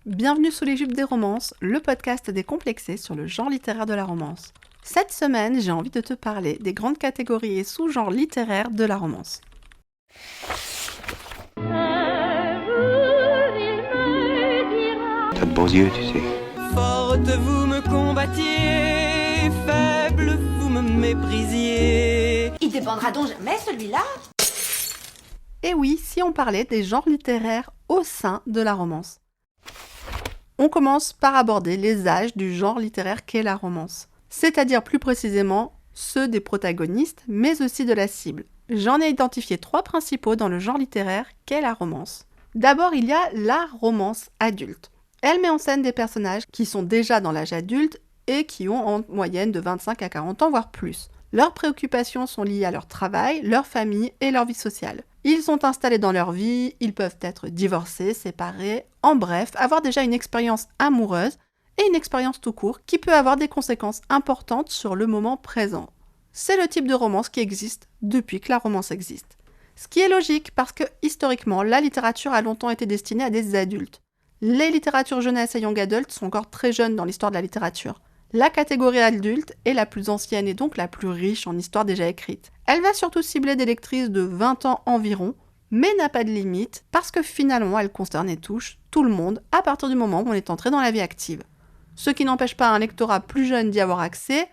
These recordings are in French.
Bienvenue sous les jupes des romances, le podcast décomplexé sur le genre littéraire de la romance. Cette semaine, j'ai envie de te parler des grandes catégories et sous-genres littéraires de la romance. T'as de beaux yeux, tu sais. Forte, vous me combattiez, faible, vous me méprisiez. Il dépendra donc jamais celui-là? Et oui, si on parlait des genres littéraires au sein de la romance. On commence par aborder les âges du genre littéraire qu'est la romance, c'est-à-dire plus précisément ceux des protagonistes, mais aussi de la cible. J'en ai identifié 3 principaux dans le genre littéraire qu'est la romance. D'abord, il y a la romance adulte. Elle met en scène des personnages qui sont déjà dans l'âge adulte et qui ont en moyenne de 25 à 40 ans, voire plus. Leurs préoccupations sont liées à leur travail, leur famille et leur vie sociale. Ils sont installés dans leur vie, ils peuvent être divorcés, séparés, en bref, avoir déjà une expérience amoureuse et une expérience tout court qui peut avoir des conséquences importantes sur le moment présent. C'est le type de romance qui existe depuis que la romance existe. Ce qui est logique parce que, historiquement, la littérature a longtemps été destinée à des adultes. Les littératures jeunesse et young adult sont encore très jeunes dans l'histoire de la littérature. La catégorie adulte est la plus ancienne et donc la plus riche en histoire déjà écrite. Elle va surtout cibler des lectrices de 20 ans environ, mais n'a pas de limite parce que finalement elle concerne et touche tout le monde à partir du moment où on est entré dans la vie active. Ce qui n'empêche pas un lectorat plus jeune d'y avoir accès,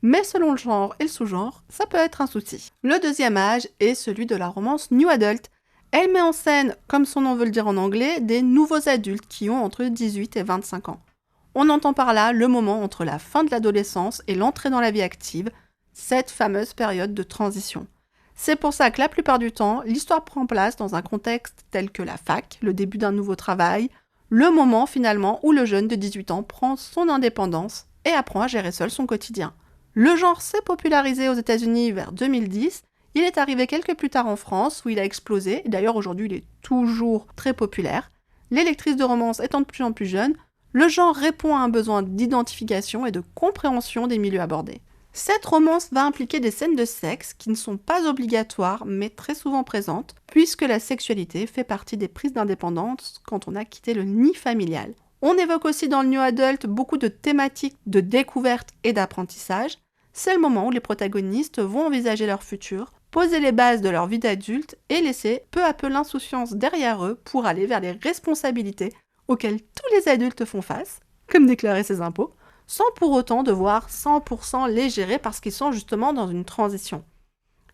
mais selon le genre et le sous-genre, ça peut être un souci. Le deuxième âge est celui de la romance new adult. Elle met en scène, comme son nom veut le dire en anglais, des nouveaux adultes qui ont entre 18 et 25 ans. On entend par là le moment entre la fin de l'adolescence et l'entrée dans la vie active, cette fameuse période de transition. C'est pour ça que la plupart du temps, l'histoire prend place dans un contexte tel que la fac, le début d'un nouveau travail, le moment finalement où le jeune de 18 ans prend son indépendance et apprend à gérer seul son quotidien. Le genre s'est popularisé aux États-Unis vers 2010, il est arrivé quelques plus tard en France où il a explosé, et d'ailleurs aujourd'hui il est toujours très populaire. Les lectrices de romance étant de plus en plus jeunes, le genre répond à un besoin d'identification et de compréhension des milieux abordés. Cette romance va impliquer des scènes de sexe qui ne sont pas obligatoires mais très souvent présentes, puisque la sexualité fait partie des prises d'indépendance quand on a quitté le nid familial. On évoque aussi dans le new adult beaucoup de thématiques de découverte et d'apprentissage. C'est le moment où les protagonistes vont envisager leur futur, poser les bases de leur vie d'adulte et laisser peu à peu l'insouciance derrière eux pour aller vers les responsabilités auxquels tous les adultes font face, comme déclarer ses impôts, sans pour autant devoir 100% les gérer parce qu'ils sont justement dans une transition.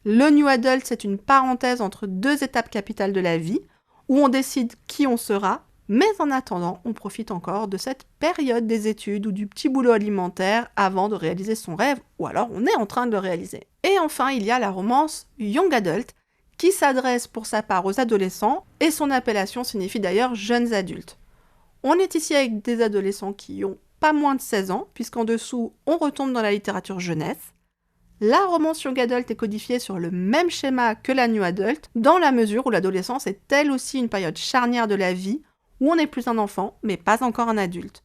Le new adult, c'est une parenthèse entre 2 étapes capitales de la vie, où on décide qui on sera, mais en attendant, on profite encore de cette période des études ou du petit boulot alimentaire avant de réaliser son rêve, ou alors on est en train de le réaliser. Et enfin, il y a la romance young adult, qui s'adresse pour sa part aux adolescents, et son appellation signifie d'ailleurs jeunes adultes. On est ici avec des adolescents qui ont pas moins de 16 ans, puisqu'en dessous, on retombe dans la littérature jeunesse. La romance young adult est codifiée sur le même schéma que la new adult, dans la mesure où l'adolescence est elle aussi une période charnière de la vie, où on n'est plus un enfant, mais pas encore un adulte.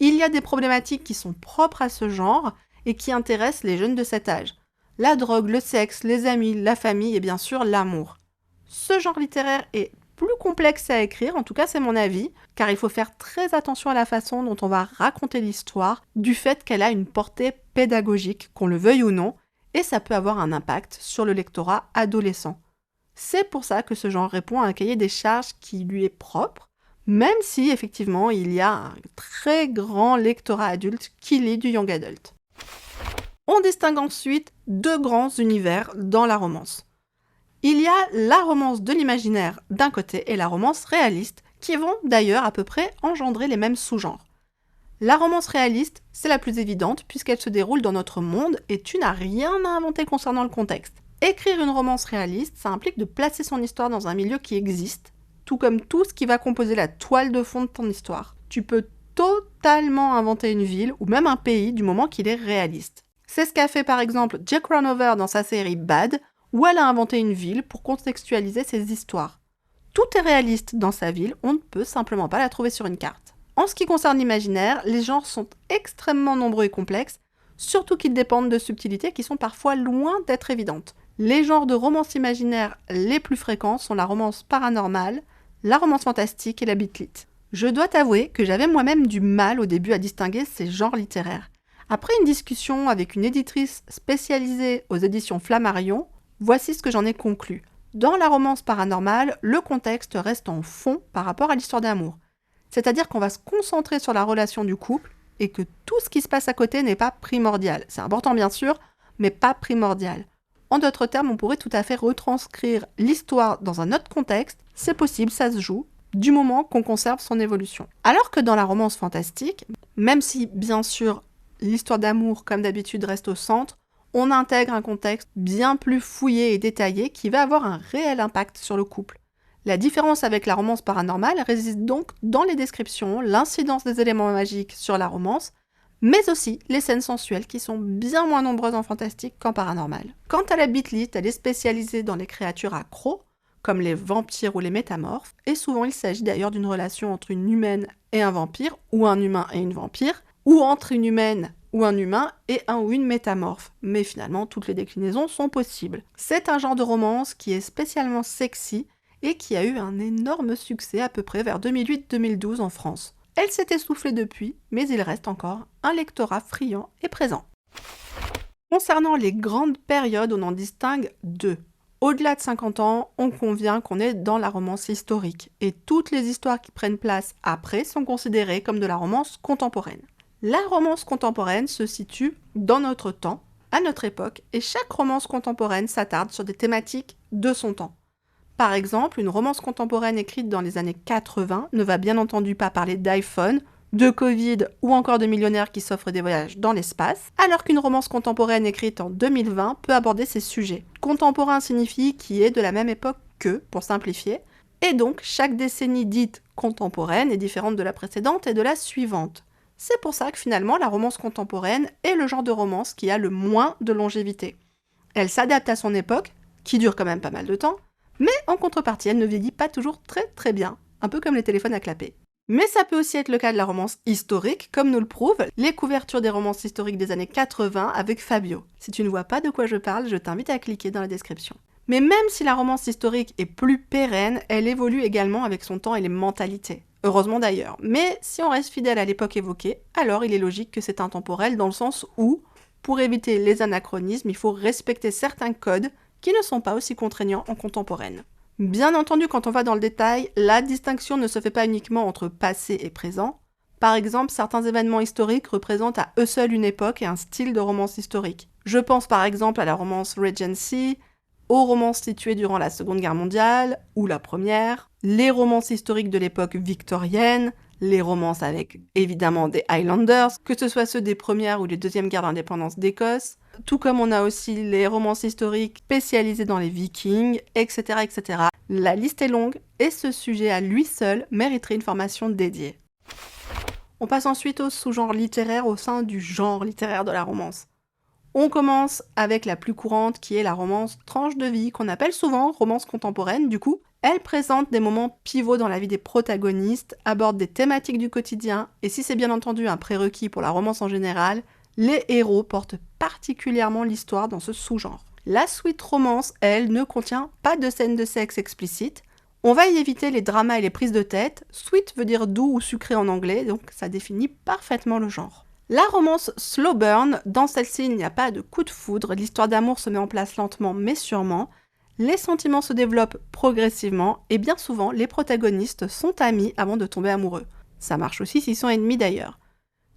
Il y a des problématiques qui sont propres à ce genre et qui intéressent les jeunes de cet âge. La drogue, le sexe, les amis, la famille et bien sûr l'amour. Ce genre littéraire est plus complexe à écrire, en tout cas c'est mon avis, car il faut faire très attention à la façon dont on va raconter l'histoire, du fait qu'elle a une portée pédagogique, qu'on le veuille ou non, et ça peut avoir un impact sur le lectorat adolescent. C'est pour ça que ce genre répond à un cahier des charges qui lui est propre, même si effectivement il y a un très grand lectorat adulte qui lit du young adult. On distingue ensuite 2 grands univers dans la romance. Il y a la romance de l'imaginaire d'un côté et la romance réaliste, qui vont d'ailleurs à peu près engendrer les mêmes sous-genres. La romance réaliste, c'est la plus évidente puisqu'elle se déroule dans notre monde et tu n'as rien à inventer concernant le contexte. Écrire une romance réaliste, ça implique de placer son histoire dans un milieu qui existe, tout comme tout ce qui va composer la toile de fond de ton histoire. Tu peux totalement inventer une ville ou même un pays du moment qu'il est réaliste. C'est ce qu'a fait par exemple Jack Ronover dans sa série Bad, où elle a inventé une ville pour contextualiser ses histoires. Tout est réaliste dans sa ville, on ne peut simplement pas la trouver sur une carte. En ce qui concerne l'imaginaire, les genres sont extrêmement nombreux et complexes, surtout qu'ils dépendent de subtilités qui sont parfois loin d'être évidentes. Les genres de romance imaginaire les plus fréquents sont la romance paranormale, la romance fantastique et la beat lit. Je dois t'avouer que j'avais moi-même du mal au début à distinguer ces genres littéraires. Après une discussion avec une éditrice spécialisée aux éditions Flammarion, voici ce que j'en ai conclu. Dans la romance paranormale, le contexte reste en fond par rapport à l'histoire d'amour. C'est-à-dire qu'on va se concentrer sur la relation du couple et que tout ce qui se passe à côté n'est pas primordial. C'est important bien sûr, mais pas primordial. En d'autres termes, on pourrait tout à fait retranscrire l'histoire dans un autre contexte. C'est possible, ça se joue, du moment qu'on conserve son évolution. Alors que dans la romance fantastique, même si bien sûr l'histoire d'amour comme d'habitude reste au centre, on intègre un contexte bien plus fouillé et détaillé qui va avoir un réel impact sur le couple. La différence avec la romance paranormale réside donc dans les descriptions, l'incidence des éléments magiques sur la romance, mais aussi les scènes sensuelles qui sont bien moins nombreuses en fantastique qu'en paranormal. Quant à la Beatlit, elle est spécialisée dans les créatures à crocs, comme les vampires ou les métamorphes, et souvent il s'agit d'ailleurs d'une relation entre une humaine et un vampire, ou un humain et une vampire, ou entre une humaine ou un humain et un ou une métamorphe. Mais finalement, toutes les déclinaisons sont possibles. C'est un genre de romance qui est spécialement sexy et qui a eu un énorme succès à peu près vers 2008-2012 en France. Elle s'est essoufflée depuis, mais il reste encore un lectorat friand et présent. Concernant les grandes périodes, on en distingue deux. Au-delà de 50 ans, on convient qu'on est dans la romance historique, et toutes les histoires qui prennent place après sont considérées comme de la romance contemporaine. La romance contemporaine se situe dans notre temps, à notre époque, et chaque romance contemporaine s'attarde sur des thématiques de son temps. Par exemple, une romance contemporaine écrite dans les années 80 ne va bien entendu pas parler d'iPhone, de Covid ou encore de millionnaires qui s'offrent des voyages dans l'espace, alors qu'une romance contemporaine écrite en 2020 peut aborder ces sujets. Contemporain signifie qui est de la même époque que, pour simplifier, et donc chaque décennie dite contemporaine est différente de la précédente et de la suivante. C'est pour ça que finalement la romance contemporaine est le genre de romance qui a le moins de longévité. Elle s'adapte à son époque, qui dure quand même pas mal de temps, mais en contrepartie elle ne vieillit pas toujours très bien, un peu comme les téléphones à clapper. Mais ça peut aussi être le cas de la romance historique, comme nous le prouvent les couvertures des romances historiques des années 80 avec Fabio. Si tu ne vois pas de quoi je parle, je t'invite à cliquer dans la description. Mais même si la romance historique est plus pérenne, elle évolue également avec son temps et les mentalités. Heureusement d'ailleurs. Mais si on reste fidèle à l'époque évoquée, alors il est logique que c'est intemporel dans le sens où, pour éviter les anachronismes, il faut respecter certains codes qui ne sont pas aussi contraignants en contemporaine. Bien entendu, quand on va dans le détail, la distinction ne se fait pas uniquement entre passé et présent. Par exemple, certains événements historiques représentent à eux seuls une époque et un style de romance historique. Je pense par exemple à la romance Regency, aux romances situées durant la Seconde Guerre mondiale ou la Première, les romances historiques de l'époque victorienne, les romances avec évidemment des Highlanders, que ce soit ceux des premières ou des deuxièmes guerres d'indépendance d'Écosse, tout comme on a aussi les romances historiques spécialisées dans les Vikings, etc., etc. La liste est longue et ce sujet à lui seul mériterait une formation dédiée. On passe ensuite aux sous-genres littéraires au sein du genre littéraire de la romance. On commence avec la plus courante qui est la romance tranche de vie, qu'on appelle souvent romance contemporaine du coup. Elle présente des moments pivots dans la vie des protagonistes, aborde des thématiques du quotidien, et si c'est bien entendu un prérequis pour la romance en général, les héros portent particulièrement l'histoire dans ce sous-genre. La sweet romance, elle, ne contient pas de scènes de sexe explicites. On va y éviter les dramas et les prises de tête. Sweet veut dire doux ou sucré en anglais, donc ça définit parfaitement le genre. La romance slow burn, dans celle-ci il n'y a pas de coup de foudre, l'histoire d'amour se met en place lentement mais sûrement, les sentiments se développent progressivement et bien souvent les protagonistes sont amis avant de tomber amoureux. Ça marche aussi s'ils sont ennemis d'ailleurs.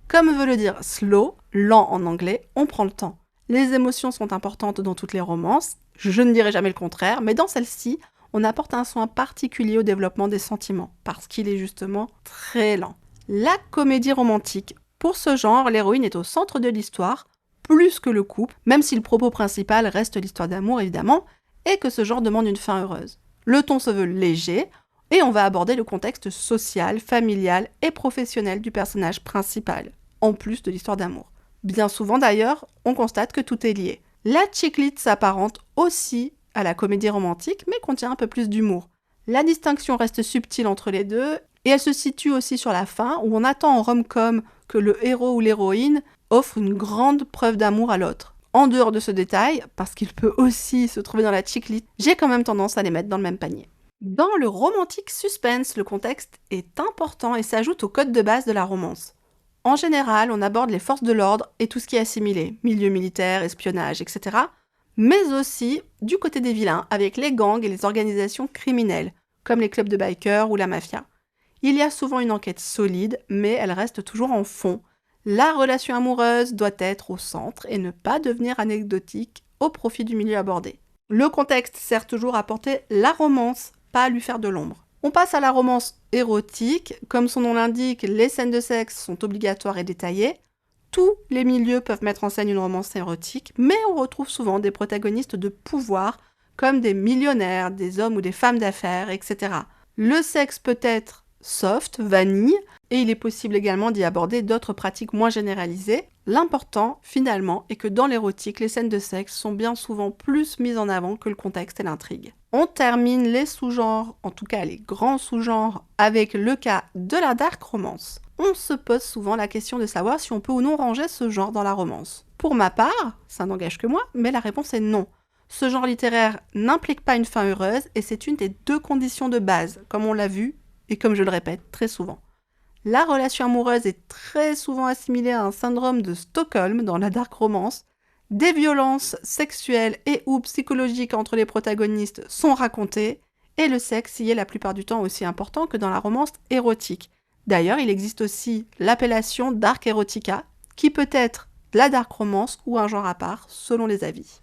Comme veut le dire slow, lent en anglais, on prend le temps. Les émotions sont importantes dans toutes les romances, je ne dirai jamais le contraire, mais dans celle-ci, on apporte un soin particulier au développement des sentiments, parce qu'il est justement très lent. La comédie romantique. Pour ce genre, l'héroïne est au centre de l'histoire, plus que le couple, même si le propos principal reste l'histoire d'amour évidemment, et que ce genre demande une fin heureuse. Le ton se veut léger, et on va aborder le contexte social, familial et professionnel du personnage principal, en plus de l'histoire d'amour. Bien souvent d'ailleurs, on constate que tout est lié. La chick lit s'apparente aussi à la comédie romantique, mais contient un peu plus d'humour. La distinction reste subtile entre les deux, et elle se situe aussi sur la fin, où on attend en rom-com que le héros ou l'héroïne offre une grande preuve d'amour à l'autre. En dehors de ce détail, parce qu'il peut aussi se trouver dans la chick lit, j'ai quand même tendance à les mettre dans le même panier. Dans le romantique suspense, le contexte est important et s'ajoute au code de base de la romance. En général, on aborde les forces de l'ordre et tout ce qui est assimilé, milieu militaire, espionnage, etc. Mais aussi du côté des vilains, avec les gangs et les organisations criminelles, comme les clubs de bikers ou la mafia. Il y a souvent une enquête solide, mais elle reste toujours en fond. La relation amoureuse doit être au centre et ne pas devenir anecdotique au profit du milieu abordé. Le contexte sert toujours à porter la romance, pas à lui faire de l'ombre. On passe à la romance érotique. Comme son nom l'indique, les scènes de sexe sont obligatoires et détaillées. Tous les milieux peuvent mettre en scène une romance érotique, mais on retrouve souvent des protagonistes de pouvoir, comme des millionnaires, des hommes ou des femmes d'affaires, etc. Le sexe peut être soft, vanille, et il est possible également d'y aborder d'autres pratiques moins généralisées. L'important, finalement, est que dans l'érotique, les scènes de sexe sont bien souvent plus mises en avant que le contexte et l'intrigue. On termine les sous-genres, en tout cas les grands sous-genres, avec le cas de la dark romance. On se pose souvent la question de savoir si on peut ou non ranger ce genre dans la romance. Pour ma part, ça n'engage que moi, mais la réponse est non. Ce genre littéraire n'implique pas une fin heureuse et c'est une des deux conditions de base, comme on l'a vu et comme je le répète très souvent. La relation amoureuse est très souvent assimilée à un syndrome de Stockholm dans la dark romance. Des violences sexuelles et ou psychologiques entre les protagonistes sont racontées, et le sexe y est la plupart du temps aussi important que dans la romance érotique. D'ailleurs, il existe aussi l'appellation dark erotica, qui peut être la dark romance ou un genre à part, selon les avis.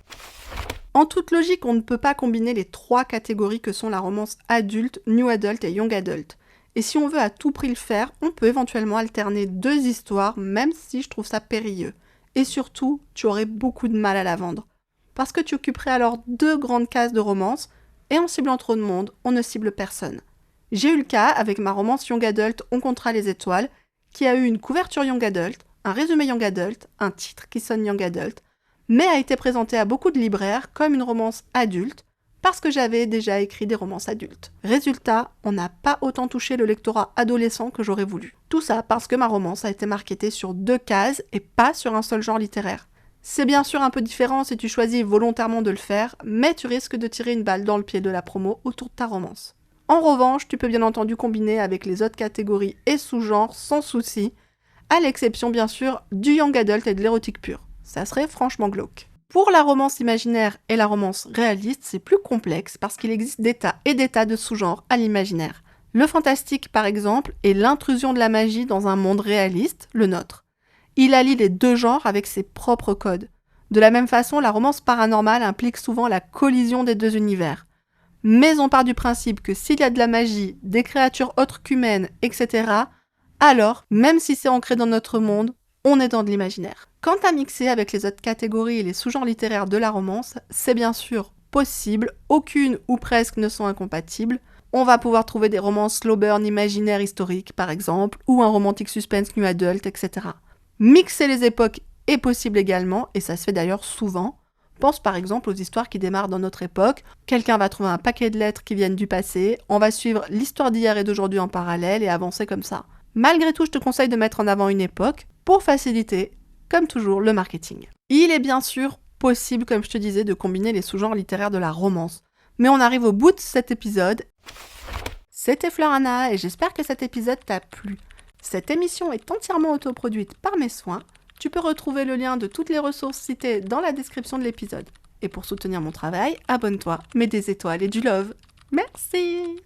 En toute logique, on ne peut pas combiner les trois catégories que sont la romance adulte, new adult et young adult. Et si on veut à tout prix le faire, on peut éventuellement alterner deux histoires, même si je trouve ça périlleux. Et surtout, tu aurais beaucoup de mal à la vendre. Parce que tu occuperais alors deux grandes cases de romance, et en ciblant trop de monde, on ne cible personne. J'ai eu le cas avec ma romance young adult On comptera les étoiles, qui a eu une couverture young adult, un résumé young adult, un titre qui sonne young adult, mais a été présentée à beaucoup de libraires comme une romance adulte, parce que j'avais déjà écrit des romances adultes. Résultat, on n'a pas autant touché le lectorat adolescent que j'aurais voulu. Tout ça parce que ma romance a été marketée sur deux cases et pas sur un seul genre littéraire. C'est bien sûr un peu différent si tu choisis volontairement de le faire, mais tu risques de tirer une balle dans le pied de la promo autour de ta romance. En revanche, tu peux bien entendu combiner avec les autres catégories et sous-genres sans souci, à l'exception bien sûr du young adult et de l'érotique pur. Ça serait franchement glauque. Pour la romance imaginaire et la romance réaliste, c'est plus complexe parce qu'il existe des tas et des tas de sous-genres à l'imaginaire. Le fantastique, par exemple, est l'intrusion de la magie dans un monde réaliste, le nôtre. Il allie les deux genres avec ses propres codes. De la même façon, la romance paranormale implique souvent la collision des deux univers. Mais on part du principe que s'il y a de la magie, des créatures autres qu'humaines, etc., alors, même si c'est ancré dans notre monde, on est dans de l'imaginaire. Quant à mixer avec les autres catégories et les sous-genres littéraires de la romance, c'est bien sûr possible, aucune ou presque ne sont incompatibles. On va pouvoir trouver des romances slow burn imaginaires historiques par exemple, ou un romantique suspense new adult, etc. Mixer les époques est possible également, et ça se fait d'ailleurs souvent. Pense par exemple aux histoires qui démarrent dans notre époque. Quelqu'un va trouver un paquet de lettres qui viennent du passé, on va suivre l'histoire d'hier et d'aujourd'hui en parallèle et avancer comme ça. Malgré tout, je te conseille de mettre en avant une époque pour faciliter, comme toujours, le marketing. Il est bien sûr possible, comme je te disais, de combiner les sous-genres littéraires de la romance. Mais on arrive au bout de cet épisode. C'était Florana et j'espère que cet épisode t'a plu. Cette émission est entièrement autoproduite par mes soins. Tu peux retrouver le lien de toutes les ressources citées dans la description de l'épisode. Et pour soutenir mon travail, abonne-toi, mets des étoiles et du love. Merci!